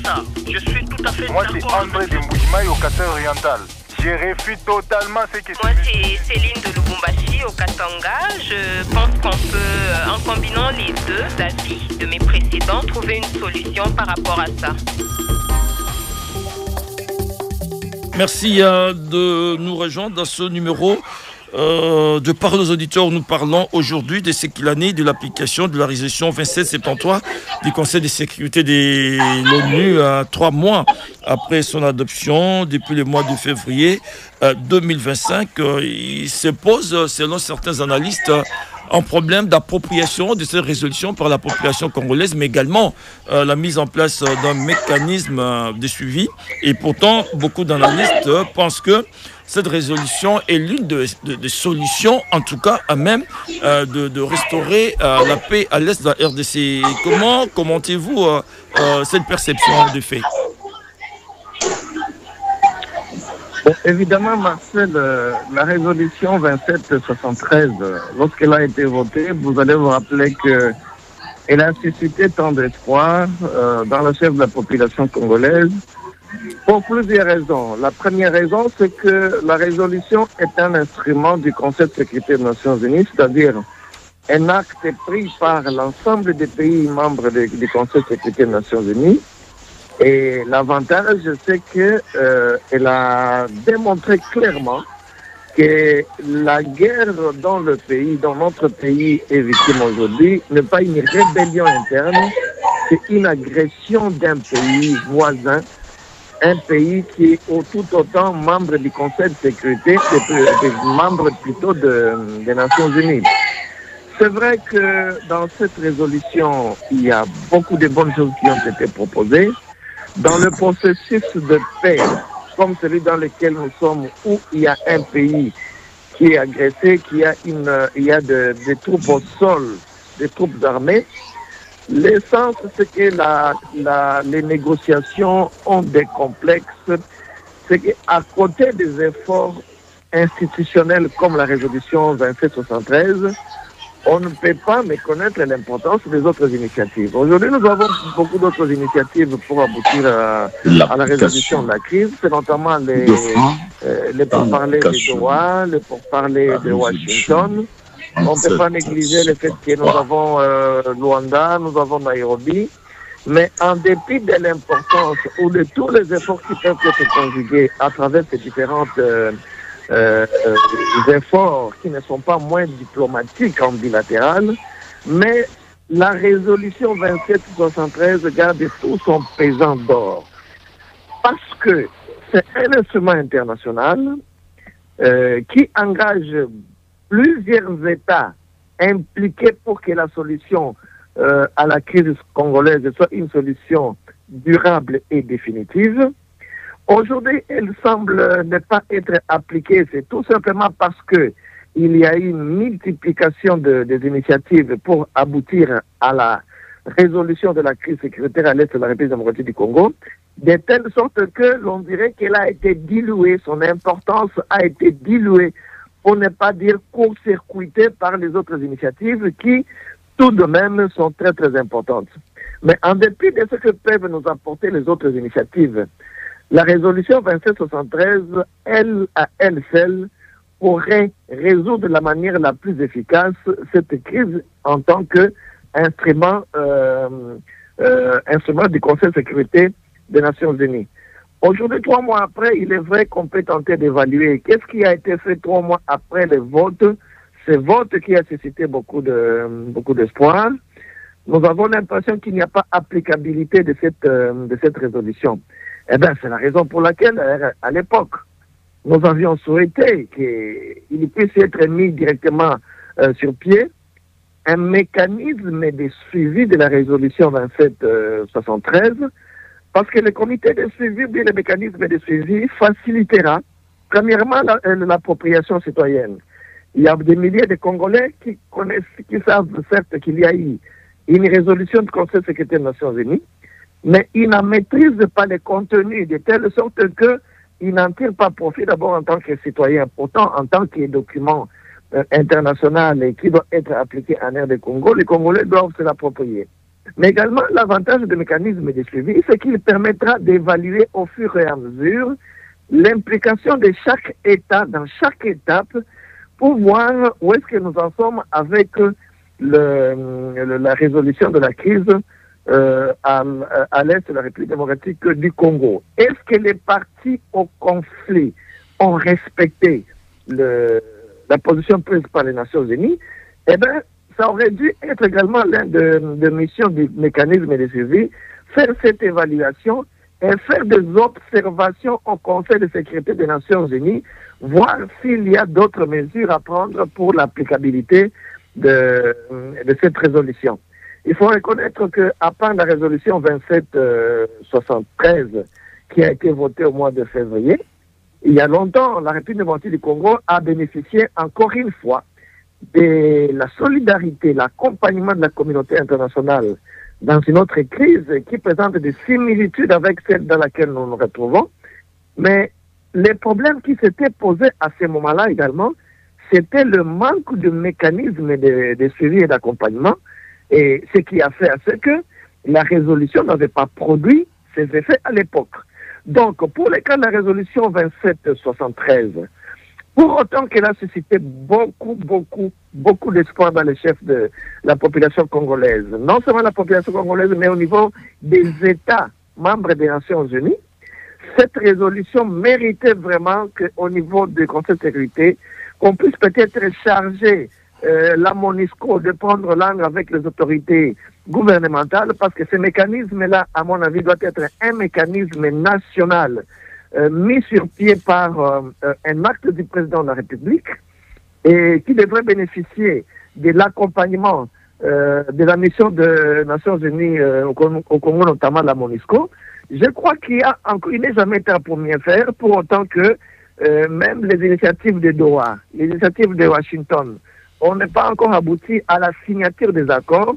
ça. Je suis tout à fait Moi, d'accord. c'est André de Moujimaï au Qatar oriental. Je refuse totalement ce que tu Moi, c'est Céline de Lubumbashi au Katanga. Je pense qu'on peut, en combinant les deux avis de mes précédents, trouver une solution par rapport à ça. Merci de nous rejoindre dans ce numéro de Parole aux auditeurs. Nous parlons aujourd'hui de ce qu'il en est de l'application de la résolution 2773 du Conseil de sécurité de l'ONU à 3 mois après son adoption, depuis le mois de février 2025. Il se pose, selon certains analystes, un problème d'appropriation de cette résolution par la population congolaise, mais également la mise en place d'un mécanisme de suivi. Et pourtant, beaucoup d'analystes pensent que cette résolution est l'une des solutions, en tout cas, à même de restaurer la paix à l'est de la RDC. Comment commentez-vous cette perception de fait? Bon, évidemment, Marcel, la résolution 2773, lorsqu'elle a été votée, vous allez vous rappeler qu'elle a suscité tant d'espoir dans le chef de la population congolaise pour plusieurs raisons. La première raison, c'est que la résolution est un instrument du Conseil de sécurité des Nations Unies, c'est-à-dire un acte pris par l'ensemble des pays membres du Conseil de sécurité des Nations Unies. Et l'avantage, c'est qu'elle a démontré clairement que la guerre dans le pays, dans notre pays est victime aujourd'hui, n'est pas une rébellion interne, c'est une agression d'un pays voisin, un pays qui est tout autant membre du Conseil de sécurité, membre plutôt des Nations Unies. C'est vrai que dans cette résolution, il y a beaucoup de bonnes choses qui ont été proposées. Dans le processus de paix, comme celui dans lequel nous sommes, où il y a un pays qui est agressé, il y a des troupes au sol, des troupes armées, l'essence, c'est que les négociations ont des complexes. C'est qu'à côté des efforts institutionnels comme la résolution 2773, on ne peut pas méconnaître l'importance des autres initiatives. Aujourd'hui, nous avons beaucoup d'autres initiatives pour aboutir à la résolution de la crise. C'est notamment les pourparlers de Doha, les pourparlers de Washington. On ne peut pas négliger le fait que nous avons Luanda, nous avons Nairobi. Mais en dépit de l'importance ou de tous les efforts qui peuvent être conjugués à travers ces différentes efforts qui ne sont pas moins diplomatiques en bilatéral, mais la résolution 2773 garde tout son pesant d'or. Parce que c'est un instrument international qui engage plusieurs États impliqués pour que la solution à la crise congolaise soit une solution durable et définitive. Aujourd'hui, elle semble ne pas être appliquée. C'est tout simplement parce que il y a une multiplication des initiatives pour aboutir à la résolution de la crise sécuritaire à l'est de la République démocratique du Congo, de telle sorte que l'on dirait qu'elle a été diluée, son importance a été diluée, pour ne pas dire court-circuitée par les autres initiatives qui, tout de même, sont très très importantes. Mais en dépit de ce que peuvent nous apporter les autres initiatives, la résolution 2773, elle, à elle seule, pourrait résoudre de la manière la plus efficace cette crise en tant qu'instrument instrument du Conseil de sécurité des Nations Unies. Aujourd'hui, 3 mois après, il est vrai qu'on peut tenter d'évaluer qu'est-ce qui a été fait 3 mois après le vote, ce vote qui a suscité beaucoup d'espoir. Nous avons l'impression qu'il n'y a pas applicabilité de cette résolution. Eh bien, c'est la raison pour laquelle, à l'époque, nous avions souhaité qu'il puisse être mis directement sur pied un mécanisme de suivi de la résolution 2773, parce que le comité de suivi, bien le mécanisme de suivi, facilitera, premièrement, l'appropriation citoyenne. Il y a des milliers de Congolais qui connaissent, qui savent certes qu'il y a eu une résolution du Conseil de sécurité des Nations Unies, mais ils n'en maîtrisent pas le contenu, de telle sorte qu'ils n'en tirent pas profit d'abord en tant que citoyens. Pourtant, en tant que document international et qui doit être appliqué en aire de Congo, les Congolais doivent se l'approprier. Mais également, l'avantage du mécanisme de suivi, c'est qu'il permettra d'évaluer au fur et à mesure l'implication de chaque État dans chaque étape pour voir où est-ce que nous en sommes avec la résolution de la crise à l'est de la République démocratique du Congo. Est-ce que les partis au conflit ont respecté la position prise par les Nations Unies? Eh bien, ça aurait dû être également l'un des missions du mécanisme de suivi, faire cette évaluation et faire des observations au Conseil de sécurité des Nations Unies, voir s'il y a d'autres mesures à prendre pour l'applicabilité de cette résolution. Il faut reconnaître qu'à part la résolution 2773 qui a été votée au mois de février, il y a longtemps, la République démocratique du Congo a bénéficié encore une fois de la solidarité, l'accompagnement de la communauté internationale dans une autre crise qui présente des similitudes avec celle dans laquelle nous nous retrouvons. Mais les problèmes qui s'étaient posés à ce moment-là également, c'était le manque de mécanismes de suivi et d'accompagnement, et ce qui a fait à ce que la résolution n'avait pas produit ses effets à l'époque. Donc, pour le cas de la résolution 2773, pour autant qu'elle a suscité beaucoup d'espoir dans les chefs de la population congolaise, non seulement la population congolaise, mais au niveau des États membres des Nations Unies, cette résolution méritait vraiment qu'au niveau du Conseil de sécurité, qu'on puisse peut-être charger la MONUSCO de prendre langue avec les autorités gouvernementales, parce que ce mécanisme-là, à mon avis, doit être un mécanisme national mis sur pied par un acte du président de la République et qui devrait bénéficier de l'accompagnement de la mission des Nations Unies au Congo, notamment la MONUSCO. Je crois qu'il n'est jamais temps pour mieux faire, pour autant que même les initiatives de Doha, les initiatives de Washington, on n'est pas encore abouti à la signature des accords.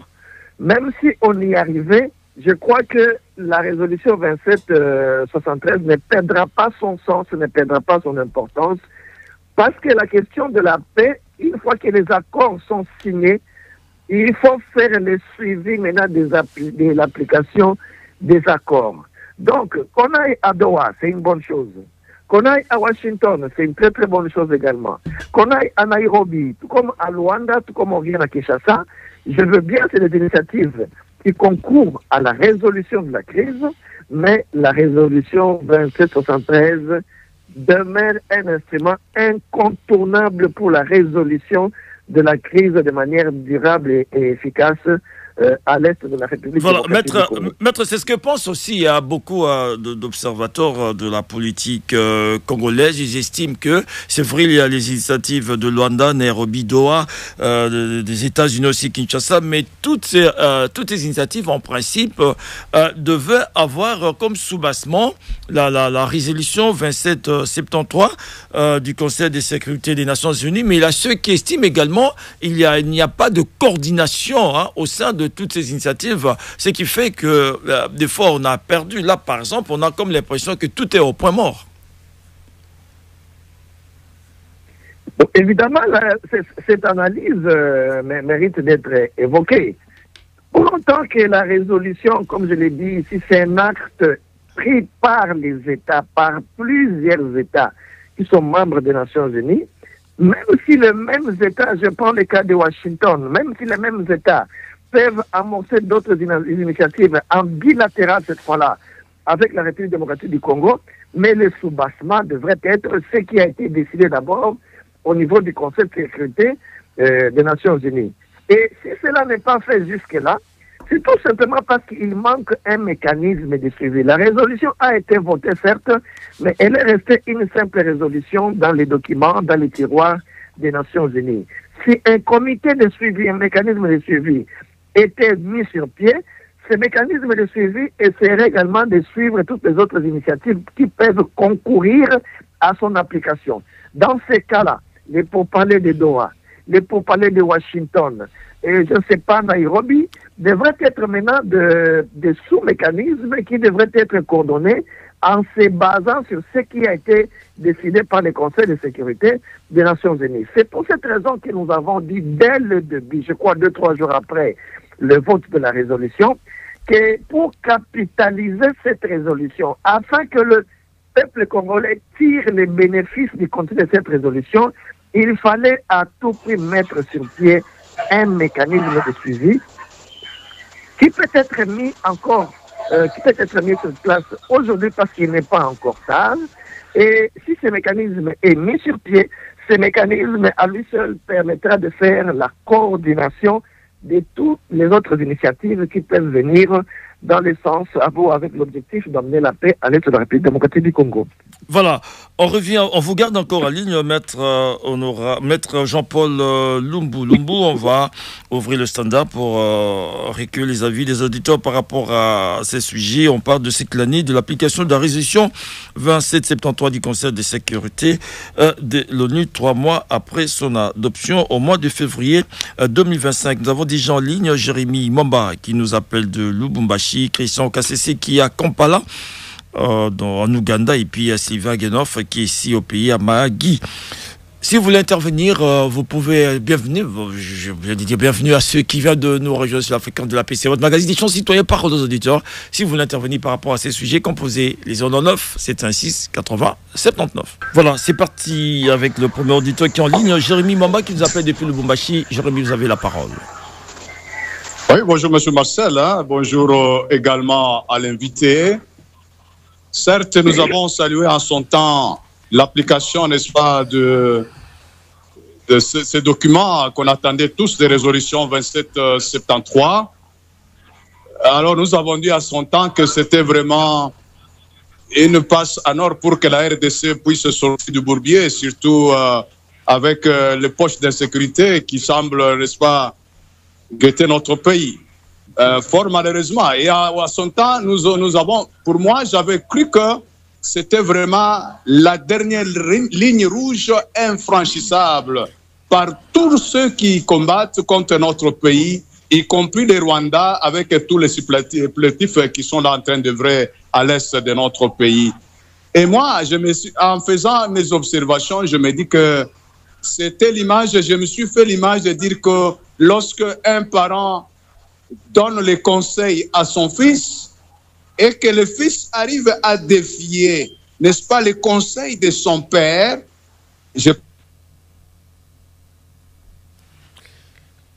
Même si on y arrivait, je crois que la résolution 2773 ne perdra pas son sens, ne perdra pas son importance, parce que la question de la paix, une fois que les accords sont signés, il faut faire le suivi maintenant de l'application des accords. Donc, qu'on aille à Doha, c'est une bonne chose. Qu'on aille à Washington, c'est une très très bonne chose également. Qu'on aille à Nairobi, tout comme à Luanda, tout comme on vient à Kinshasa, je veux bien ces initiatives qui concourent à la résolution de la crise, mais la résolution 2773 demeure un instrument incontournable pour la résolution de la crise de manière durable et efficace à l'est de la République. Voilà, maître, c'est ce que pensent aussi. Il y a beaucoup d'observateurs de la politique congolaise. Ils estiment que, c'est vrai, il y a les initiatives de Luanda, Nairobi, Doha, des États-Unis aussi, Kinshasa, mais toutes ces initiatives, en principe, devaient avoir comme soubassement la résolution 2773 du Conseil de sécurité des Nations Unies. Mais il y a ceux qui estiment également qu'il n'y a pas de coordination au sein de toutes ces initiatives, ce qui fait que des fois on a perdu. Là par exemple, on a comme l'impression que tout est au point mort. Bon, évidemment, cette analyse mérite d'être évoquée. Pour autant que la résolution, comme je l'ai dit ici, c'est un acte pris par les États, par plusieurs États qui sont membres des Nations Unies, même si les mêmes États, je prends le cas de Washington, même si les mêmes États peuvent amorcer d'autres initiatives en bilatéral cette fois-là avec la République démocratique du Congo, mais le soubassement devrait être ce qui a été décidé d'abord au niveau du Conseil de sécurité des Nations Unies. Et si cela n'est pas fait jusque-là, c'est tout simplement parce qu'il manque un mécanisme de suivi. La résolution a été votée, certes, mais elle est restée une simple résolution dans les documents, dans les tiroirs des Nations Unies. Si un comité de suivi, un mécanisme de suivi était mis sur pied, ce mécanisme de suivi essaierait également de suivre toutes les autres initiatives qui peuvent concourir à son application. Dans ces cas-là, les pourparlers de Doha, les pourparlers de Washington, et je ne sais pas, Nairobi, devraient être maintenant des sous-mécanismes qui devraient être coordonnés en se basant sur ce qui a été décidé par le Conseil de sécurité des Nations Unies. C'est pour cette raison que nous avons dit dès le début, je crois 2-3 jours après, le vote de la résolution, que pour capitaliser cette résolution, afin que le peuple congolais tire les bénéfices du contenu de cette résolution, il fallait à tout prix mettre sur pied un mécanisme de suivi qui peut être mis sur place aujourd'hui parce qu'il n'est pas encore stable. Et si ce mécanisme est mis sur pied, ce mécanisme à lui seul permettra de faire la coordination de toutes les autres initiatives qui peuvent venir dans le sens avec l'objectif d'amener la paix à l'est de la République démocratique du Congo. Voilà, on revient, on vous garde encore en ligne, maître Jean-Paul Lumbu. On va ouvrir le standard pour recueillir les avis des auditeurs par rapport à ces sujets. On parle de cette année de l'application de la résolution 2773 du Conseil de sécurité de l'ONU, 3 mois après son adoption au mois de février 2025. Nous avons déjà en ligne Jérémy Mamba qui nous appelle de Lubumbashi, Christian Kassese qui est à Kampala, en Ouganda, et puis Sylvain Genoff qui est ici au pays à Mahagi. Si vous voulez intervenir, vous pouvez. Bienvenue à ceux qui viennent de nous rejoindre sur la fréquence de la PC, votre magazine des champs citoyens, parole aux auditeurs. Si vous voulez intervenir par rapport à ces sujets, composez les 09 716 80 79. Voilà, c'est parti avec le premier auditeur qui est en ligne, Jérémy Mamba qui nous appelle depuis le Lubumbashi. Jérémy, vous avez la parole. Oui, bonjour M. Marcel, bonjour également à l'invité. Certes, nous avons salué en son temps l'application, n'est-ce pas, de ces documents qu'on attendait tous, des résolutions 2773. Alors, nous avons dit à son temps que c'était vraiment une passe en or pour que la RDC puisse sortir du bourbier, surtout avec les poches d'insécurité qui semblent, n'est-ce pas, guetter notre pays. Fort malheureusement. Et à son temps, nous avons, pour moi, j'avais cru que c'était vraiment la dernière ligne rouge infranchissable par tous ceux qui combattent contre notre pays, y compris les Rwandais, avec tous les supplétifs qui sont là en train d'œuvrer à l'est de notre pays. Et moi, en faisant mes observations, je me dis que c'était l'image, je me suis fait l'image de dire que lorsque un parent donne les conseils à son fils et que le fils arrive à défier, n'est-ce pas, les conseils de son père.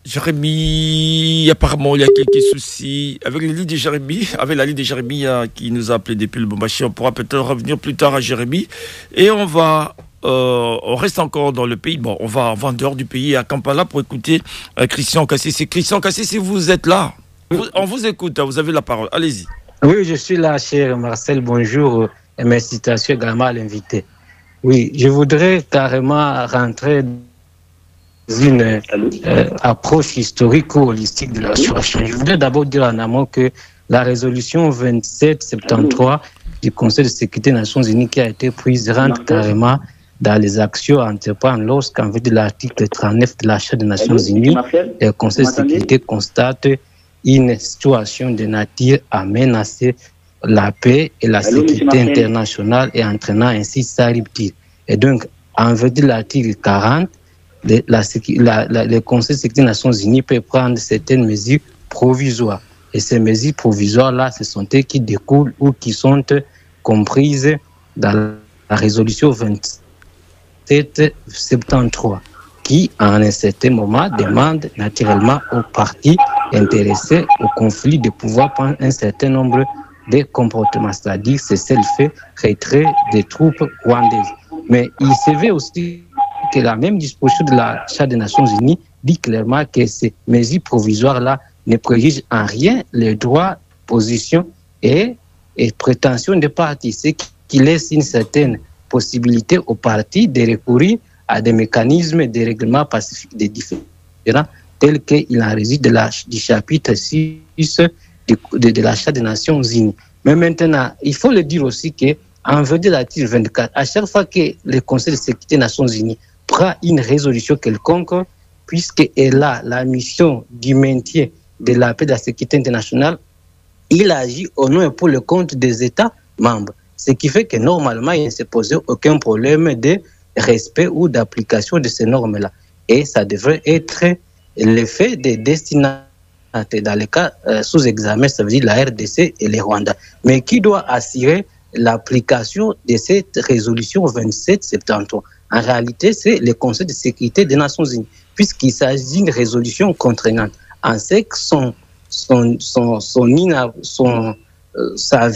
Jérémy, apparemment, il y a quelques soucis avec la ligne de Jérémy qui nous a appelé depuis le Lubumbashi. On pourra peut-être revenir plus tard à Jérémy. Et on reste encore dans le pays. Bon, on va en dehors du pays, à Kampala, pour écouter Christian Kassese. Christian Kassese, vous êtes là. On vous écoute, vous avez la parole. Allez-y. Oui, je suis là, cher Marcel. Bonjour. Et mes citations également à l'invité. Oui, je voudrais carrément rentrer dans une approche historique ou holistique de la situation. Je voudrais d'abord dire en amont que la résolution 2773 du Conseil de sécurité des Nations Unies qui a été prise rentre carrément dans les actions à entreprendre lorsqu'en vue de l'article 39 de la Charte des Nations Unies, le Conseil de sécurité constate une situation de nature à menacer la paix et la sécurité internationale et entraînant ainsi sa rupture. Et donc, en vue de l'article 40, le Conseil de sécurité des Nations Unies peut prendre certaines mesures provisoires. Et ces mesures provisoires-là, ce sont elles qui découlent ou qui sont comprises dans la résolution 2773, qui, à un certain moment, demande naturellement aux parties intéressées au conflit de pouvoir prendre un certain nombre de comportements, c'est-à-dire cessez-le-feu, retrait des troupes rwandaises. Mais il se veut aussi que la même disposition de la Charte des Nations Unies dit clairement que ces mesures provisoires-là ne préjugent en rien les droits, positions et prétentions des partis, ce qui laisse une certaine possibilité aux partis de recourir à des mécanismes de règlement pacifique des différends tels qu'il en résulte du chapitre 6 de la Charte des Nations Unies. Mais maintenant, il faut le dire aussi qu'en vue de l'article 24, à chaque fois que le Conseil de sécurité des Nations Unies prend une résolution quelconque, puisqu'elle a la mission du maintien de la paix et de la sécurité internationale, il agit au nom et pour le compte des États membres. Ce qui fait que normalement, il ne s'est posé aucun problème de respect ou d'application de ces normes-là. Et ça devrait être l'effet des destinataires dans les cas sous examen, ça veut dire la RDC et les Rwandais. Mais qui doit assurer l'application de cette résolution 2773? En réalité, c'est le Conseil de sécurité des Nations Unies, puisqu'il s'agit d'une résolution contraignante. En ce que sa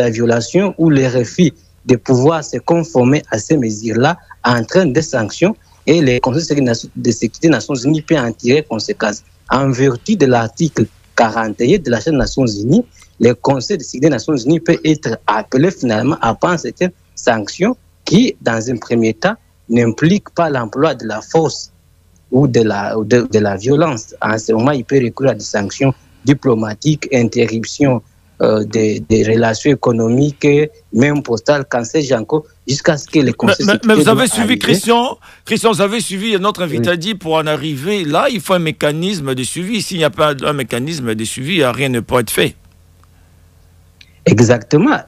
violation ou le refus de pouvoir se conformer à ces mesures-là entraîne des sanctions et le Conseil de sécurité des Nations Unies peut en tirer conséquences. En vertu de l'article 41 de la Charte des Nations Unies, le Conseil de sécurité des Nations Unies peut être appelé finalement à prendre certaines sanctions qui, dans un premier temps, n'impliquent pas l'emploi de la force ou de la violence. En ce moment, il peut recourir à des sanctions diplomatiques, interruption des relations économiques, même postales, quand c'est encore, jusqu'à ce que les conseils... Mais vous avez suivi, Christian, vous avez suivi, notre invité a dit, pour en arriver là, il faut un mécanisme de suivi. S'il n'y a pas un mécanisme de suivi, rien ne peut être fait. Exactement.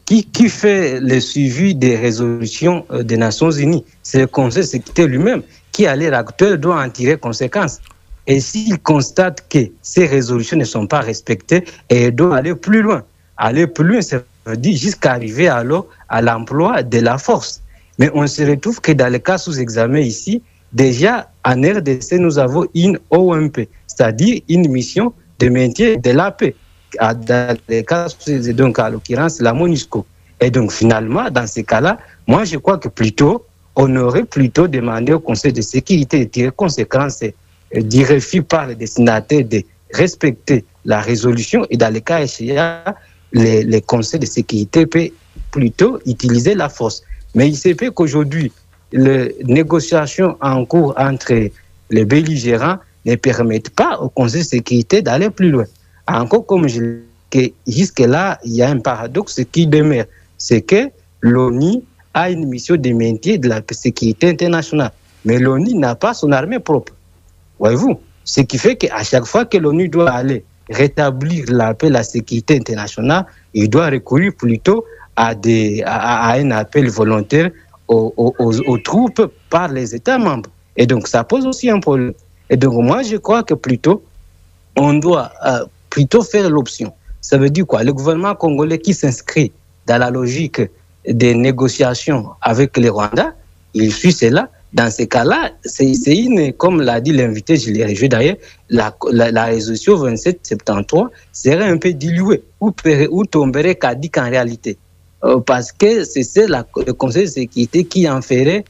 Qui fait le suivi des résolutions des Nations Unies? C'est le Conseil de sécurité lui-même qui, à l'heure actuelle, doit en tirer conséquences. Et s'il constate que ces résolutions ne sont pas respectées, il doit aller plus loin. Aller plus loin, ça veut dire jusqu'à arriver alors à l'emploi de la force. Mais on se retrouve que dans le cas sous examen ici, déjà en RDC, nous avons une OMP, c'est-à-dire une mission de maintien de la paix. Dans les cas, donc à l'occurrence, la MONUSCO. Et donc finalement, dans ces cas-là, moi je crois que plutôt, on aurait plutôt demandé au Conseil de sécurité de tirer conséquences du refus par les destinataires de respecter la résolution et dans les cas échéants, les conseils de sécurité peuvent plutôt utiliser la force. Mais il se peut qu'aujourd'hui, les négociations en cours entre les belligérants ne permettent pas au Conseil de sécurité d'aller plus loin. Encore comme je l'ai dit, jusque-là, il y a un paradoxe qui demeure, c'est que l'ONU a une mission de maintien de la sécurité internationale, mais l'ONU n'a pas son armée propre. Voyez-vous, ce qui fait qu'à chaque fois que l'ONU doit aller rétablir la paix, la sécurité internationale, il doit recourir plutôt à un appel volontaire aux troupes par les États membres. Et donc, ça pose aussi un problème. Et donc, moi, je crois que plutôt, on doit plutôt faire l'option. Ça veut dire quoi? Le gouvernement congolais qui s'inscrit dans la logique des négociations avec les Rwandais, il suit cela. Dans ces cas-là, comme l'a dit l'invité, je l'ai rejoint d'ailleurs, la résolution 2773 serait un peu diluée ou tomberait caduque en réalité. Parce que c'est le Conseil de sécurité qui en ferait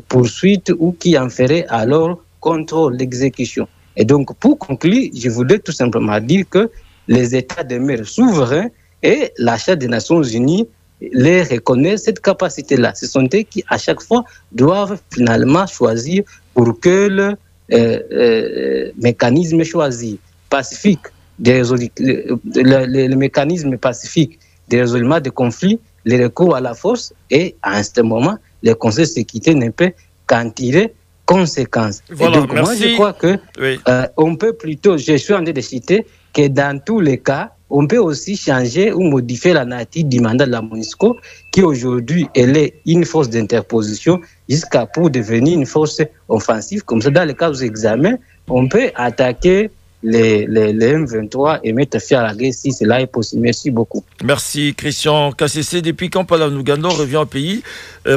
poursuite ou qui en ferait alors contrôle l'exécution. Et donc, pour conclure, je voudrais tout simplement dire que les États demeurent souverains et la Charte des Nations Unies les reconnaît cette capacité-là. Ce sont eux qui, à chaque fois, doivent finalement choisir pour que le mécanisme choisi, pacifique, le mécanisme pacifique de résolution des conflits, les recours à la force, et à ce moment, le Conseil de sécurité ne peut qu'en tirer conséquences. Voilà, et donc, merci. moi, je crois que oui. on peut plutôt, je suis en train de citer, que dans tous les cas, on peut aussi changer ou modifier la nature du mandat de la MONUSCO, qui aujourd'hui, elle est une force d'interposition, jusqu'à pour devenir une force offensive. Comme ça, dans le cas où examen, on peut attaquer les M23 et mettre fin à la guerre si cela est possible. Merci beaucoup. Merci Christian KCC. Depuis Kampala, Nouganda, on revient au pays,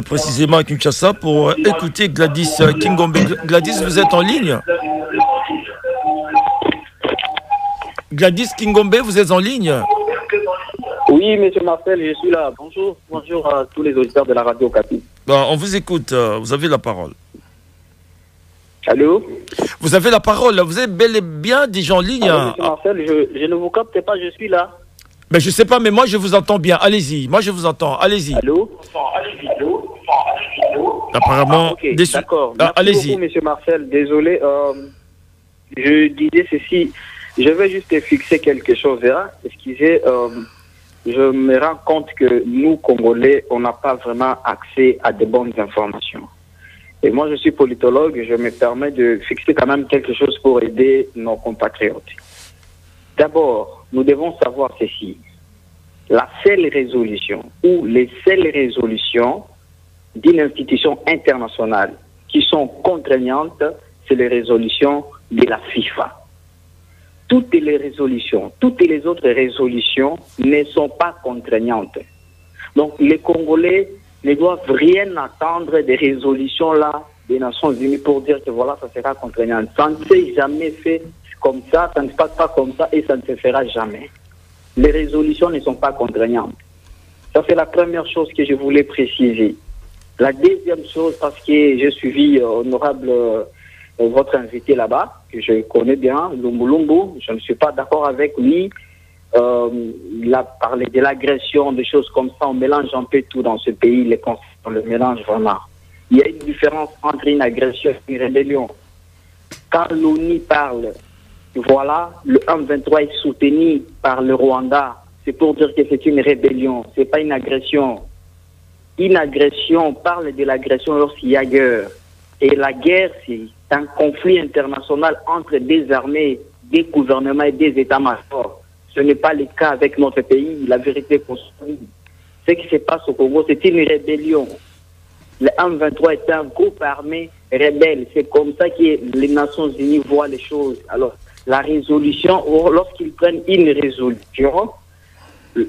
précisément à Kinshasa, pour écouter Gladys Kingombe. Gladys, vous êtes en ligne? Gladys Kingombe, vous êtes en ligne? Oui, monsieur Marcel, je suis là. Bonjour. Bonjour à tous les auditeurs de la radio Okapi. Bon, on vous écoute, vous avez la parole. Allô? Vous avez la parole, vous êtes bel et bien déjà en ligne. Allô, monsieur Marcel, je ne vous capte pas, je suis là. Mais je ne sais pas, mais moi je vous entends bien. Allez-y, moi je vous entends, allez-y. Allô? Apparemment, okay, d'accord. Allez-y. Beaucoup, monsieur Marcel, désolé. Je disais ceci, je vais juste fixer quelque chose là. Excusez, je me rends compte que nous, Congolais, on n'a pas vraiment accès à de bonnes informations. Et moi, je suis politologue, je me permets de fixer quand même quelque chose pour aider nos compatriotes. D'abord, nous devons savoir ceci. La seule résolution ou les seules résolutions d'une institution internationale qui sont contraignantes, c'est les résolutions de la FIFA. Toutes les résolutions, toutes les autres résolutions ne sont pas contraignantes. Donc les Congolais ne doivent rien attendre des résolutions là des Nations Unies pour dire que voilà, ça sera contraignant. Ça ne s'est jamais fait comme ça ne se passe pas comme ça et ça ne se fera jamais. Les résolutions ne sont pas contraignantes. Ça, c'est la première chose que je voulais préciser. La deuxième chose, parce que j'ai suivi honorable votre invité là-bas, que je connais bien, Lumbu Lumbu, je ne suis pas d'accord avec lui. Il a parlé de l'agression, des choses comme ça. On mélange un peu tout dans ce pays, les concepts, on le mélange vraiment. Il y a une différence entre une agression et une rébellion. Quand l'ONU parle, voilà, le 1-23 est soutenu par le Rwanda, c'est pour dire que c'est une rébellion, c'est pas une agression. Une agression, on parle de l'agression lorsqu'il y a guerre. Et la guerre, c'est un conflit international entre des armées, des gouvernements et des états-majors. Ce n'est pas le cas avec notre pays, la vérité construite. Ce qui se passe au Congo, c'est une rébellion. Le M23 est un groupe armé rebelle. C'est comme ça que les Nations Unies voient les choses. Alors, la résolution, lorsqu'ils prennent une résolution,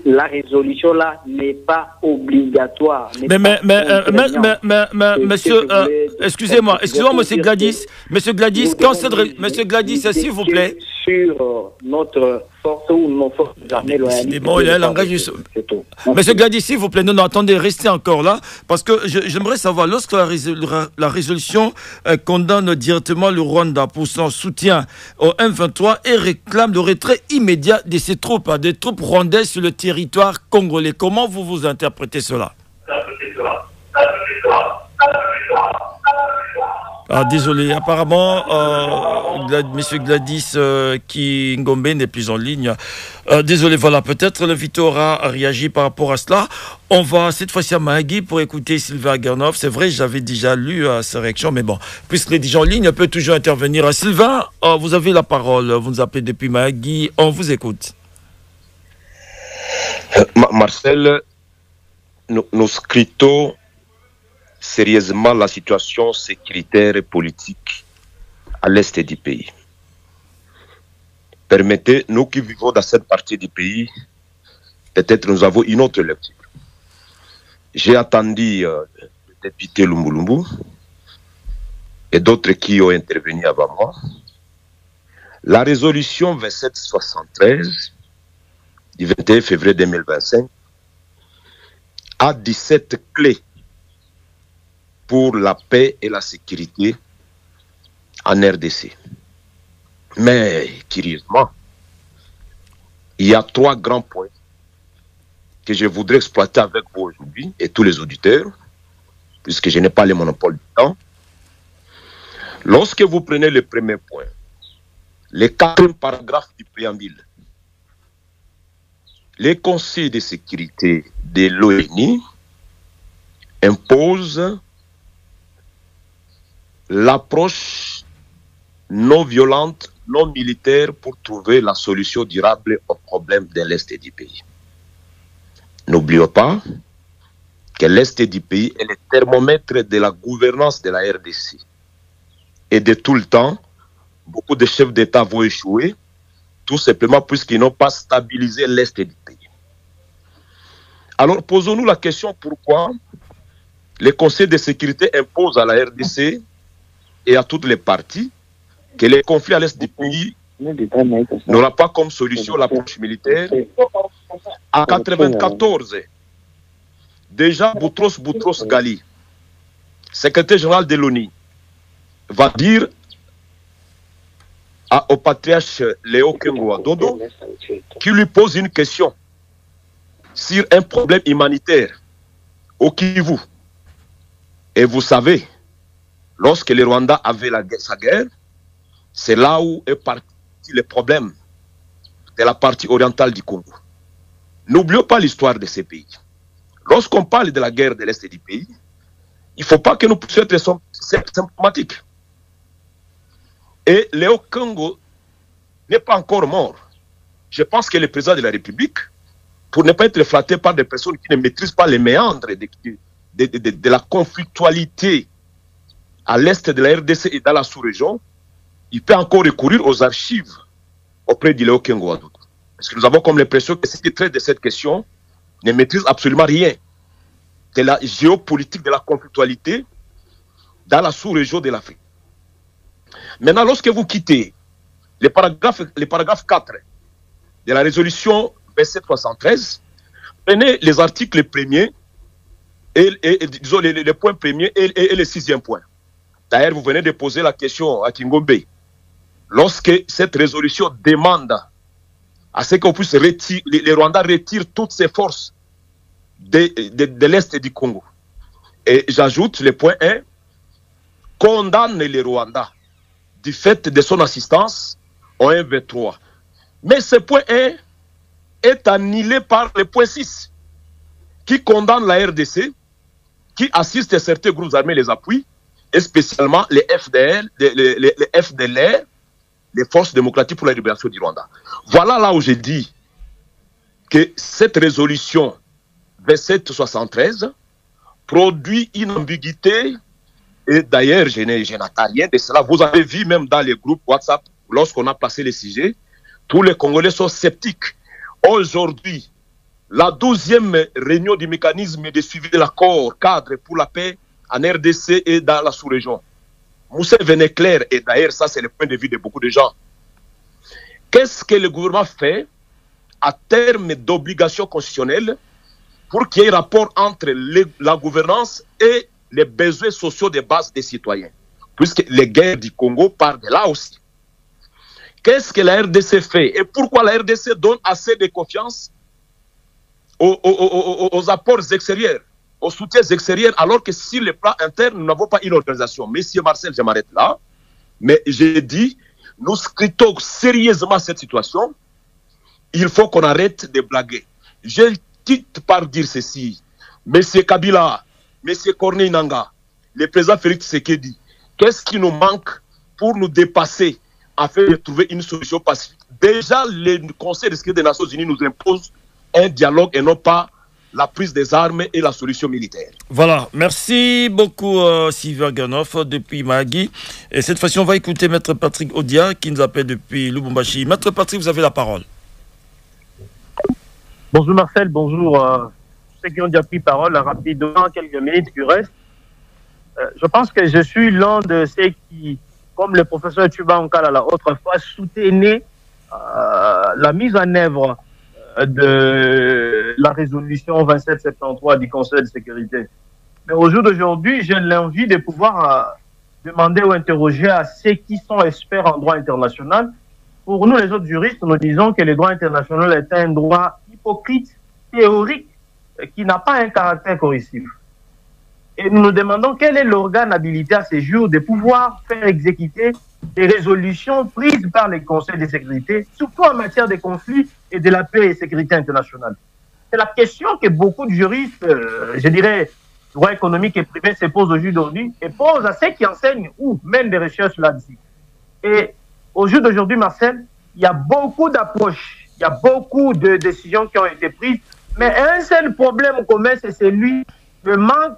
la résolution là n'est pas obligatoire. Monsieur, excusez-moi, monsieur Gladys, monsieur Gladys, s'il vous plaît. Sur notre force ou nos forces armées loyalistes. Bon, il y a un langage. Monsieur Gladys, s'il vous plaît, non, attendez, restez encore là, parce que j'aimerais savoir, lorsque la résolution condamne directement le Rwanda pour son soutien au M23 et réclame le retrait immédiat de ses troupes, des troupes rwandaises sur le territoire congolais, comment vous interprétez cela? Ah, désolé, apparemment, monsieur Gladys Ngombe n'est plus en ligne. Désolé, voilà, peut-être l'invité aura réagi par rapport à cela. On va cette fois-ci à Mahagi pour écouter Sylvain Gernov. C'est vrai, j'avais déjà lu sa réaction, mais bon, puisqu'il est déjà en ligne, il peut toujours intervenir. Sylvain, vous avez la parole. Vous nous appelez depuis Mahagi. On vous écoute. Marcel, nous scrutons sérieusement la situation sécuritaire et politique à l'est du pays. Permettez, nous qui vivons dans cette partie du pays, peut-être nous avons une autre lecture. J'ai attendu le député Lumbu Lumbu et d'autres qui ont intervenu avant moi. La résolution 2773 du 21 février 2025 a 17 clés pour la paix et la sécurité en RDC. Mais, curieusement, il y a 3 grands points que je voudrais exploiter avec vous aujourd'hui et tous les auditeurs, puisque je n'ai pas le monopole du temps. Lorsque vous prenez le premier point, le 4e paragraphe du préambule, les conseils de sécurité de l'ONU imposent l'approche non violente, non militaire pour trouver la solution durable aux problèmes de l'Est du pays. N'oublions pas que l'Est du pays est le thermomètre de la gouvernance de la RDC. Et de tout le temps, beaucoup de chefs d'État vont échouer, tout simplement puisqu'ils n'ont pas stabilisé l'Est du pays. Alors posons-nous la question pourquoi les conseils de sécurité imposent à la RDC et à toutes les parties que les conflits à l'est du pays n'aura pas comme solution l'approche militaire. En 1994, déjà Boutros Ghali, secrétaire général de l'ONU, va dire au patriarche Léo Kengo Dodo, qui lui pose une question sur un problème humanitaire au Kivu. Et vous savez, lorsque le Rwanda avait sa guerre, c'est là où est parti le problème de la partie orientale du Congo. N'oublions pas l'histoire de ces pays. Lorsqu'on parle de la guerre de l'Est du pays, il ne faut pas que nous puissions être symptomatiques. Et Léo Kengo n'est pas encore mort. Je pense que le président de la République, pour ne pas être flatté par des personnes qui ne maîtrisent pas les méandres de la conflictualité à l'est de la RDC et dans la sous-région, il peut encore recourir aux archives auprès d'Iléo Kengo Adou. Parce que nous avons comme l'impression que ceux qui traitent de cette question ne maîtrisent absolument rien de la géopolitique, de la conflictualité dans la sous-région de l'Afrique. Maintenant, lorsque vous quittez le paragraphe 4 de la résolution 2773, prenez les articles premiers et disons les points premiers et le 6e point. D'ailleurs, vous venez de poser la question à Kingombe. Lorsque cette résolution demande à ce qu'on puisse retirer, les Rwandais retirent toutes ses forces de l'Est du Congo. Et j'ajoute le point 1, condamne les Rwandais du fait de son assistance au M23. Mais ce point 1 est annulé par le point 6, qui condamne la RDC, qui assiste certains groupes armés les appuis, et spécialement les FDL, les FDLR, les Forces démocratiques pour la libération du Rwanda. Voilà là où j'ai dit que cette résolution 2773 produit une ambiguïté, et d'ailleurs, je n'attends rien de cela. Vous avez vu même dans les groupes WhatsApp, lorsqu'on a passé les sujets, tous les Congolais sont sceptiques. Aujourd'hui, la 12e réunion du mécanisme de suivi de l'accord cadre pour la paix en RDC et dans la sous-région. Moussa venait clair, et d'ailleurs, ça c'est le point de vue de beaucoup de gens. Qu'est-ce que le gouvernement fait à terme d'obligations constitutionnelles pour qu'il y ait rapport entre la gouvernance et les besoins sociaux de base des citoyens, puisque les guerres du Congo partent de là aussi. Qu'est-ce que la RDC fait et pourquoi la RDC donne assez de confiance aux apports extérieurs, aux soutiens extérieurs, alors que sur le plan interne, nous n'avons pas une organisation. Monsieur Marcel, je m'arrête là, mais j'ai dit, nous scrutons sérieusement cette situation, il faut qu'on arrête de blaguer. Je quitte par dire ceci, Monsieur Kabila, Monsieur Corneille Nangaa, le président Félix Tshisekedi, qu'est-ce qui nous manque pour nous dépasser afin de trouver une solution pacifique? Déjà, le Conseil de sécurité des Nations Unies nous impose un dialogue et non pas la prise des armes et la solution militaire. Voilà, merci beaucoup Sylvain Ganoff depuis Mahagi. Et cette fois-ci, on va écouter Maître Patrick Odia qui nous appelle depuis Lubumbashi. Maître Patrick, vous avez la parole. Bonjour Marcel, bonjour ceux qui ont déjà pris parole rapidement, quelques minutes qui restent. Je pense que je suis l'un de ceux qui, comme le professeur Tuba Ankala autrefois, soutenait la mise en œuvre de la résolution 2773 du Conseil de sécurité. Mais au jour d'aujourd'hui, j'ai l'envie de pouvoir demander ou interroger à ceux qui sont experts en droit international. Pour nous, les autres juristes, nous disons que le droit international est un droit hypocrite, théorique, qui n'a pas un caractère coercitif. Et nous nous demandons quel est l'organe habilité à ce jour de pouvoir faire exécuter des résolutions prises par les conseils de sécurité, surtout en matière de conflits et de la paix et sécurité internationale. C'est la question que beaucoup de juristes, je dirais, droit économique et privé se posent aujourd'hui et posent à ceux qui enseignent ou mènent des recherches là-dessus. Et au jour d'aujourd'hui, Marcel, il y a beaucoup d'approches, il y a beaucoup de décisions qui ont été prises, mais un seul problème commun, c'est celui du manque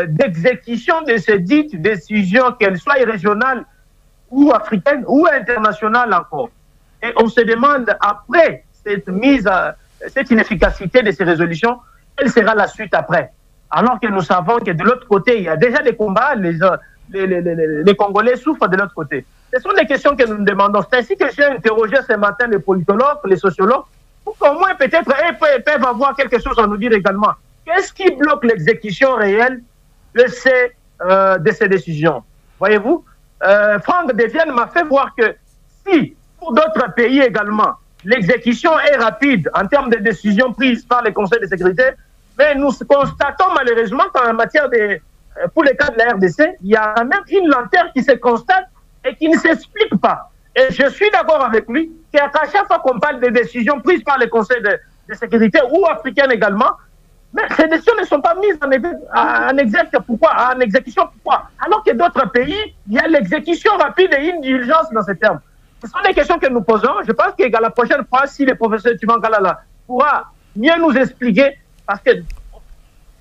d'exécution de ces dites décisions, qu'elles soient régionales ou africaines ou internationales encore. Et on se demande, après cette inefficacité de ces résolutions, quelle sera la suite après? Alors que nous savons que de l'autre côté, il y a déjà des combats, les Congolais souffrent de l'autre côté. Ce sont des questions que nous nous demandons. C'est ainsi que j'ai interrogé ce matin les politologues, les sociologues, pour qu'au moins peut-être ils peuvent avoir quelque chose à nous dire également. Qu'est-ce qui bloque l'exécution réelle de ces décisions? Voyez-vous, Franck Devienne m'a fait voir que si, pour d'autres pays également, l'exécution est rapide en termes de décisions prises par les conseils de sécurité, mais nous constatons malheureusement qu'en matière pour les cas de la RDC, il y a même une lenteur qui se constate et qui ne s'explique pas. Et je suis d'accord avec lui qu'à chaque fois qu'on parle des décisions prises par les conseils de sécurité ou africaines également, mais ces décisions ne sont pas mises en exécution. Pourquoi? Alors que d'autres pays, il y a l'exécution rapide et une diligence dans ces termes. Ce sont des questions que nous posons. Je pense qu'à la prochaine fois, si le professeur Tuban Kalala pourra mieux nous expliquer, parce que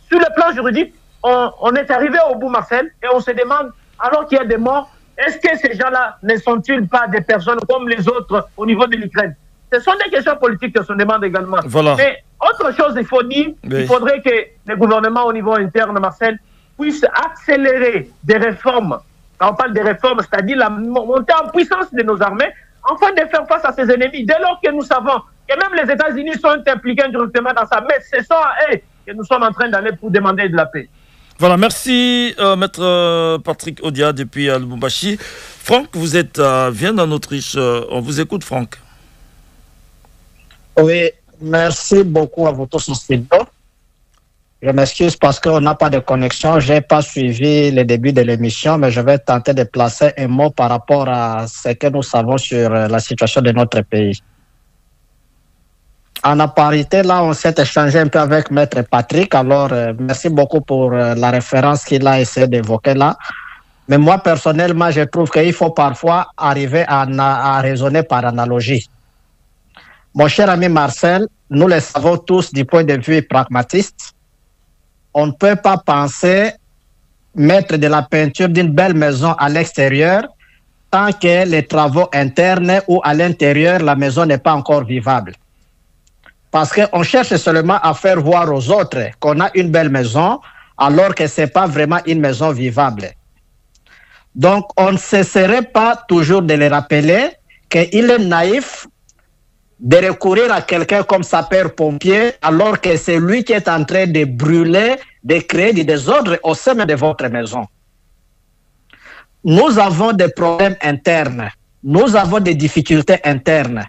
sur le plan juridique, on est arrivé au bout, Marcel, et on se demande, alors qu'il y a des morts, est-ce que ces gens-là ne sont-ils pas des personnes comme les autres au niveau de l'Ukraine? Ce sont des questions politiques que se demande également. Voilà. Mais autre chose, il faut dire, il faudrait que le gouvernement au niveau interne, Marcel, puisse accélérer des réformes. Quand on parle des réformes, c'est-à-dire la montée en puissance de nos armées, afin de faire face à ces ennemis. Dès lors que nous savons que même les États-Unis sont impliqués directement dans ça, mais ce sont à eux que nous sommes en train d'aller pour demander de la paix. Voilà, merci Maître Patrick Odia depuis Lubumbashi. Franck, vous êtes à Vienne en Autriche. On vous écoute, Franck. Oui, merci beaucoup à vous tous au studio. Je m'excuse parce qu'on n'a pas de connexion. Je n'ai pas suivi le début de l'émission, mais je vais tenter de placer un mot par rapport à ce que nous savons sur la situation de notre pays. En apparité, là, on s'est échangé un peu avec Maître Patrick. Alors, merci beaucoup pour la référence qu'il a essayé d'évoquer là. Mais moi, personnellement, je trouve qu'il faut parfois arriver à raisonner par analogie. Mon cher ami Marcel, nous le savons tous du point de vue pragmatiste. On ne peut pas penser mettre de la peinture d'une belle maison à l'extérieur tant que les travaux internes ou à l'intérieur, la maison n'est pas encore vivable. Parce qu'on cherche seulement à faire voir aux autres qu'on a une belle maison alors que ce n'est pas vraiment une maison vivable. Donc, on ne cesserait pas toujours de les rappeler qu'il est naïf de recourir à quelqu'un comme sapeur-pompier alors que c'est lui qui est en train de brûler, de créer du désordre au sein de votre maison. Nous avons des problèmes internes, nous avons des difficultés internes.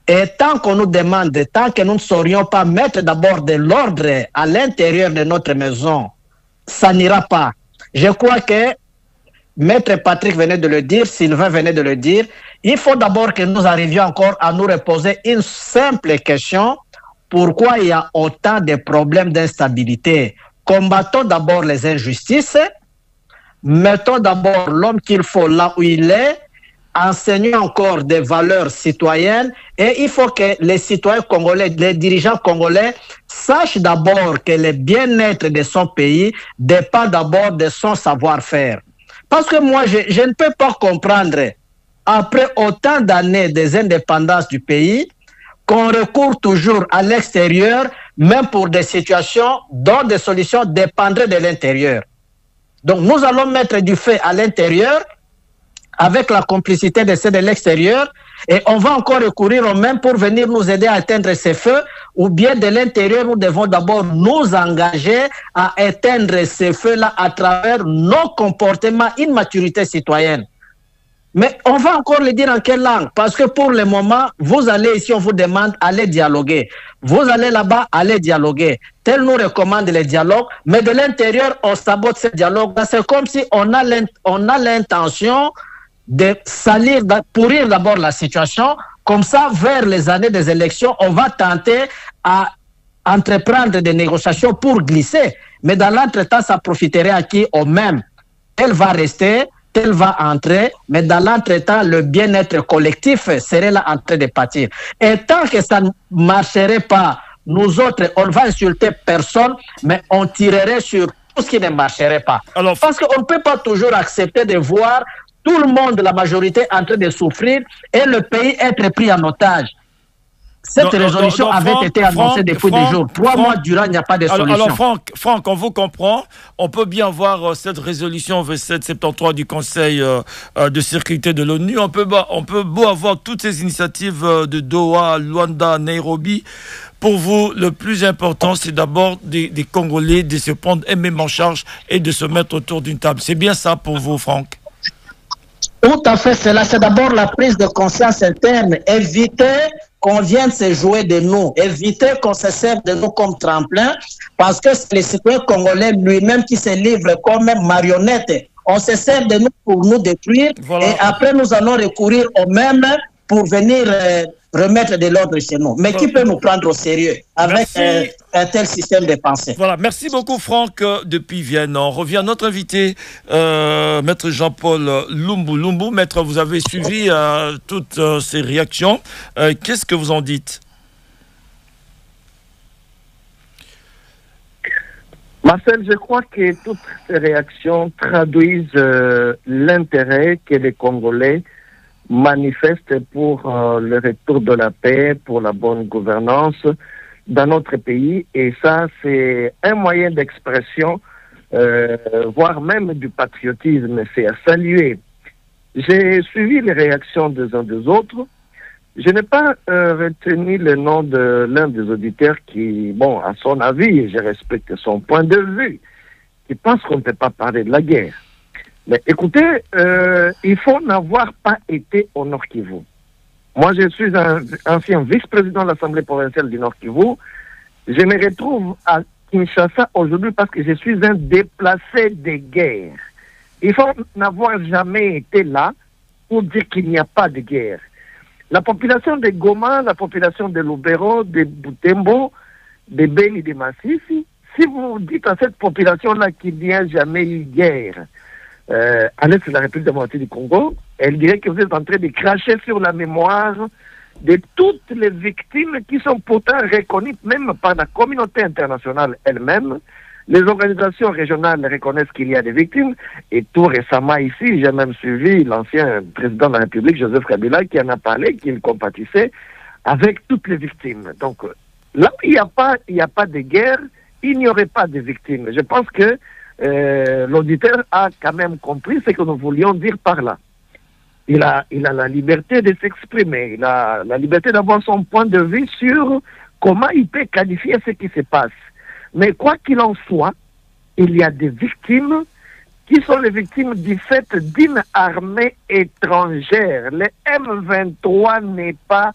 Et tant qu'on nous demande, tant que nous ne saurions pas mettre d'abord de l'ordre à l'intérieur de notre maison, ça n'ira pas. Je crois que Maître Patrick venait de le dire, Sylvain venait de le dire, il faut d'abord que nous arrivions encore à nous reposer une simple question. Pourquoi il y a autant de problèmes d'instabilité? Combattons d'abord les injustices, mettons d'abord l'homme qu'il faut là où il est, enseignons encore des valeurs citoyennes et il faut que les citoyens congolais, les dirigeants congolais sachent d'abord que le bien-être de son pays dépend d'abord de son savoir-faire. Parce que moi, je ne peux pas comprendre, après autant d'années des indépendances du pays, qu'on recourt toujours à l'extérieur, même pour des situations dont des solutions dépendraient de l'intérieur. Donc, nous allons mettre du fait à l'intérieur, avec la complicité de ceux de l'extérieur, et on va encore recourir au même pour venir nous aider à éteindre ces feux, ou bien de l'intérieur, nous devons d'abord nous engager à éteindre ces feux-là à travers nos comportements, une maturité citoyenne. Mais on va encore le dire en quelle langue? Parce que pour le moment, vous allez ici, on vous demande, allez dialoguer. Vous allez là-bas, allez dialoguer. Tel nous recommande le dialogue, mais de l'intérieur, on sabote ce dialogue. C'est comme si on a l'intention de salir, de pourrir d'abord la situation. Comme ça, vers les années des élections, on va tenter à entreprendre des négociations pour glisser. Mais dans l'entretemps, ça profiterait à qui? Au même. Elle va rester, elle va entrer, mais dans l'entretemps, le bien-être collectif serait là en train de pâtir. Et tant que ça ne marcherait pas, nous autres, on ne va insulter personne, mais on tirerait sur tout ce qui ne marcherait pas. Alors, parce qu'on ne peut pas toujours accepter de voir tout le monde, la majorité, en train de souffrir et le pays être pris en otage. Cette résolution avait été annoncée depuis des jours. 3 mois durant, il n'y a pas de solution. Alors Franck, on vous comprend. On peut bien voir cette résolution 2773 du Conseil de sécurité de l'ONU. On peut beau avoir toutes ces initiatives de Doha, Luanda, Nairobi. Pour vous, le plus important, c'est d'abord des Congolais de se prendre eux-mêmes en charge et de se mettre autour d'une table. C'est bien ça pour vous, Franck? Tout à fait, c'est d'abord la prise de conscience interne. Éviter qu'on vienne se jouer de nous, éviter qu'on se serve de nous comme tremplin, parce que c'est le citoyen congolais lui-même qui se livre comme marionnette. On se sert de nous pour nous détruire, et après nous allons recourir au même pour venir remettre de l'ordre chez nous. Mais qui peut nous prendre au sérieux avec un tel système de pensée? Voilà, merci beaucoup Franck depuis Vienne. On revient à notre invité, Maître Jean-Paul Lumbu. Maître, vous avez suivi toutes ces réactions. Qu'est-ce que vous en dites? Marcel, je crois que toutes ces réactions traduisent l'intérêt que les Congolais manifestent pour le retour de la paix, pour la bonne gouvernance dans notre pays. Et ça, c'est un moyen d'expression, voire même du patriotisme. C'est à saluer. J'ai suivi les réactions des uns des autres. Je n'ai pas retenu le nom de l'un des auditeurs qui, bon, à son avis, et je respecte son point de vue, qui pense qu'on ne peut pas parler de la guerre. Mais écoutez, il faut n'avoir pas été au Nord Kivu. Moi, je suis un ancien vice-président de l'Assemblée provinciale du Nord Kivu. Je me retrouve à Kinshasa aujourd'hui parce que je suis un déplacé de guerre. Il faut n'avoir jamais été là pour dire qu'il n'y a pas de guerre. La population de Goma, la population de Lubero, de Butembo, de Beni, de Massissi, si vous dites à cette population-là qu'il n'y a jamais eu guerre à l'est de la République démocratique du Congo, elle dirait que vous êtes en train de cracher sur la mémoire de toutes les victimes qui sont pourtant reconnues même par la communauté internationale elle-même. Les organisations régionales reconnaissent qu'il y a des victimes. Et tout récemment ici, j'ai même suivi l'ancien président de la République, Joseph Kabila, qui en a parlé, qu'il compatissait avec toutes les victimes. Donc là où il n'y a pas de guerre, il n'y aurait pas de victimes. Je pense que l'auditeur a quand même compris ce que nous voulions dire par là. Il a la liberté de s'exprimer, il a la liberté d'avoir son point de vue sur comment il peut qualifier ce qui se passe. Mais quoi qu'il en soit, il y a des victimes qui sont les victimes du fait d'une armée étrangère. Le M23 n'est pas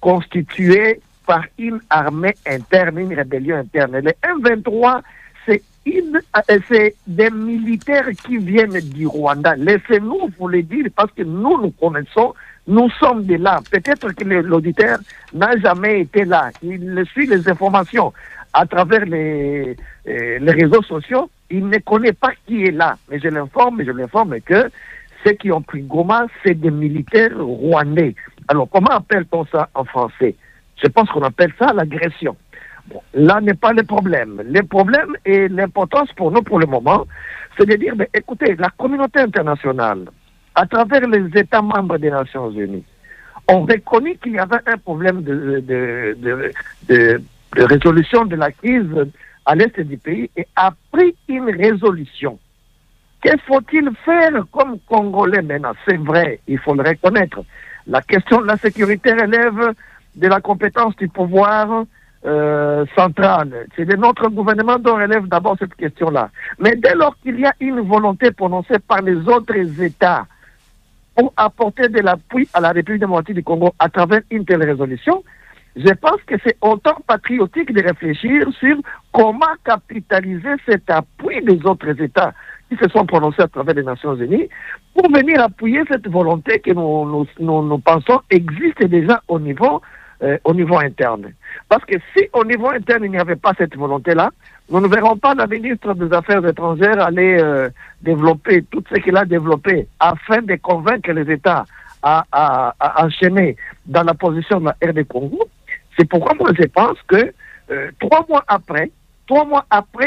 constitué par une armée interne, une rébellion interne. Le M23, c'est des militaires qui viennent du Rwanda. Laissez-nous vous le dire parce que nous connaissons, nous sommes de là. Peut-être que l'auditeur n'a jamais été là. Il suit les informations à travers les réseaux sociaux. Il ne connaît pas qui est là. Mais je l'informe que ceux qui ont pris Goma, c'est des militaires rwandais. Alors, comment appelle-t-on ça en français? Je pense qu'on appelle ça l'agression. Bon, là n'est pas le problème. Le problème et l'importance pour nous pour le moment, c'est de dire, écoutez, la communauté internationale, à travers les États membres des Nations Unies, ont reconnu qu'il y avait un problème de résolution de la crise à l'est du pays et a pris une résolution. Que faut-il faire comme Congolais maintenant? C'est vrai, il faut le reconnaître. La question de la sécurité relève de la compétence du pouvoir centrale. C'est de notre gouvernement dont relève d'abord cette question-là. Mais dès lors qu'il y a une volonté prononcée par les autres États pour apporter de l'appui à la République démocratique du Congo à travers une telle résolution, je pense que c'est autant patriotique de réfléchir sur comment capitaliser cet appui des autres États qui se sont prononcés à travers les Nations Unies pour venir appuyer cette volonté que nous pensons existe déjà au niveau interne. Parce que si au niveau interne il n'y avait pas cette volonté-là, nous ne verrons pas la ministre des Affaires étrangères aller développer tout ce qu'elle a développé afin de convaincre les États à enchaîner dans la position de la RD Congo. C'est pourquoi moi je pense que 3 mois après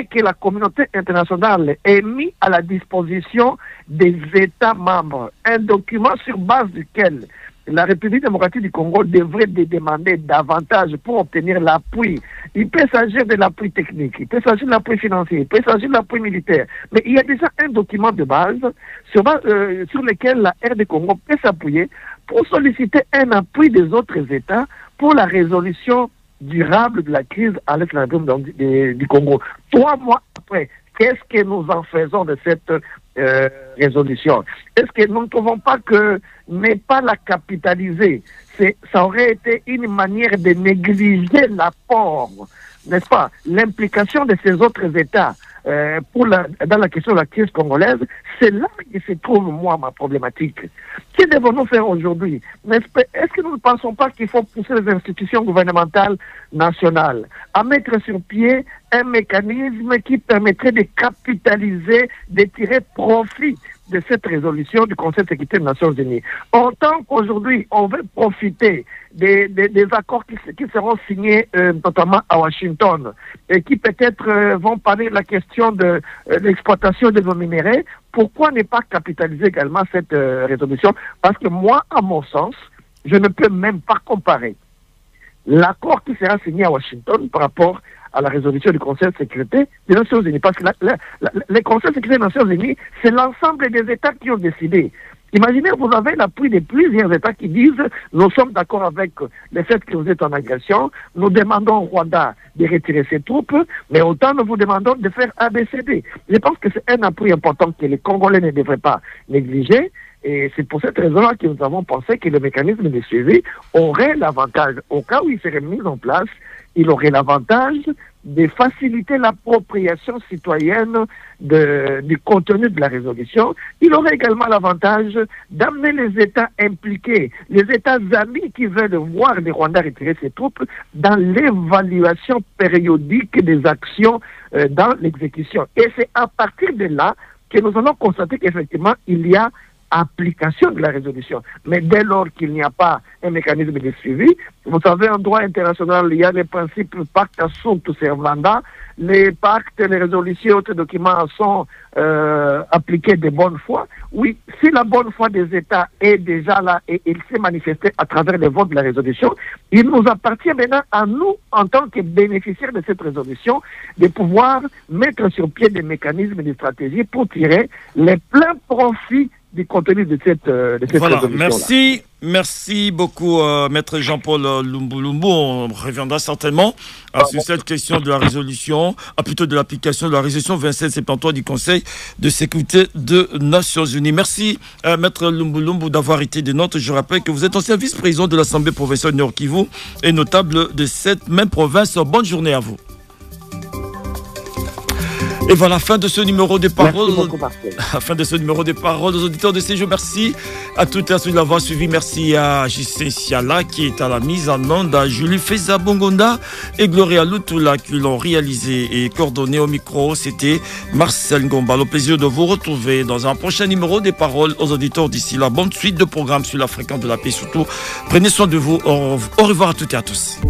que la communauté internationale ait mis à la disposition des États membres un document sur base duquel la République démocratique du Congo devrait demander davantage pour obtenir l'appui. Il peut s'agir de l'appui technique, il peut s'agir de l'appui financier, il peut s'agir de l'appui militaire. Mais il y a déjà un document de base sur lequel la RD Congo peut s'appuyer pour solliciter un appui des autres États pour la résolution durable de la crise à l'est de la République du Congo. 3 mois après, qu'est-ce que nous en faisons de cette résolution? Est-ce que nous ne trouvons pas que ne pas la capitaliser, ça aurait été une manière de négliger l'apport, n'est-ce pas, l'implication de ces autres États dans la question de la crise congolaise? C'est là que se trouve, moi, ma problématique. Que devons-nous faire aujourd'hui? Est-ce que nous ne pensons pas qu'il faut pousser les institutions gouvernementales nationales à mettre sur pied un mécanisme qui permettrait de capitaliser, de tirer profit de cette résolution du Conseil de sécurité des Nations Unies. Autant qu'aujourd'hui, on veut profiter des accords qui seront signés notamment à Washington et qui peut-être vont parler de la question de l'exploitation de nos minéraux, pourquoi ne pas capitaliser également cette résolution? Parce que moi, à mon sens, je ne peux même pas comparer l'accord qui sera signé à Washington par rapport à la résolution du Conseil de sécurité des Nations Unies. Parce que le Conseil de sécurité des Nations Unies, c'est l'ensemble des États qui ont décidé. Imaginez, vous avez l'appui de plusieurs États qui disent « Nous sommes d'accord avec le fait que vous êtes en agression, nous demandons au Rwanda de retirer ses troupes, mais autant nous vous demandons de faire ABCD. » Je pense que c'est un appui important que les Congolais ne devraient pas négliger. Et c'est pour cette raison-là que nous avons pensé que le mécanisme de suivi aurait l'avantage, au cas où il serait mis en place, il aurait l'avantage de faciliter l'appropriation citoyenne du contenu de la résolution. Il aurait également l'avantage d'amener les États impliqués, les États amis qui veulent voir les Rwandais retirer ses troupes dans l'évaluation périodique des actions dans l'exécution. Et c'est à partir de là que nous allons constater qu'effectivement, il y a application de la résolution. Mais dès lors qu'il n'y a pas un mécanisme de suivi, vous savez, en droit international, il y a les principes pacta sunt servanda, les pactes, les résolutions, autres documents sont appliqués de bonne foi. Oui, si la bonne foi des États est déjà là et il s'est manifesté à travers le vote de la résolution, il nous appartient maintenant à nous, en tant que bénéficiaires de cette résolution, de pouvoir mettre sur pied des mécanismes et des stratégies pour tirer les pleins profits du contenu de cette résolution-là. Merci beaucoup, Maître Jean-Paul Lumbulumbu. On reviendra certainement sur cette question de la résolution, plutôt de l'application de la résolution 2773 du Conseil de sécurité des Nations Unies. Merci, Maître Lumbulumbu, d'avoir été des nôtres. Je rappelle que vous êtes ancien vice-président de l'Assemblée provinciale du Nord-Kivu et notable de cette même province. Bonne journée à vous. Et voilà, fin de ce numéro des paroles. Fin de ce numéro des paroles aux auditeurs de ces jeux. Merci à toutes et à ceux de l'avoir suivi. Merci à Justin Siala qui est à la mise en onde, à Julie Feza Bongonda et Gloria Lutula qui l'ont réalisé et coordonné au micro. C'était Marcel Ngomba. Le plaisir de vous retrouver dans un prochain numéro des paroles aux auditeurs. D'ici là, bonne suite de programmes sur la fréquence de la paix. Surtout, prenez soin de vous. Au revoir à toutes et à tous.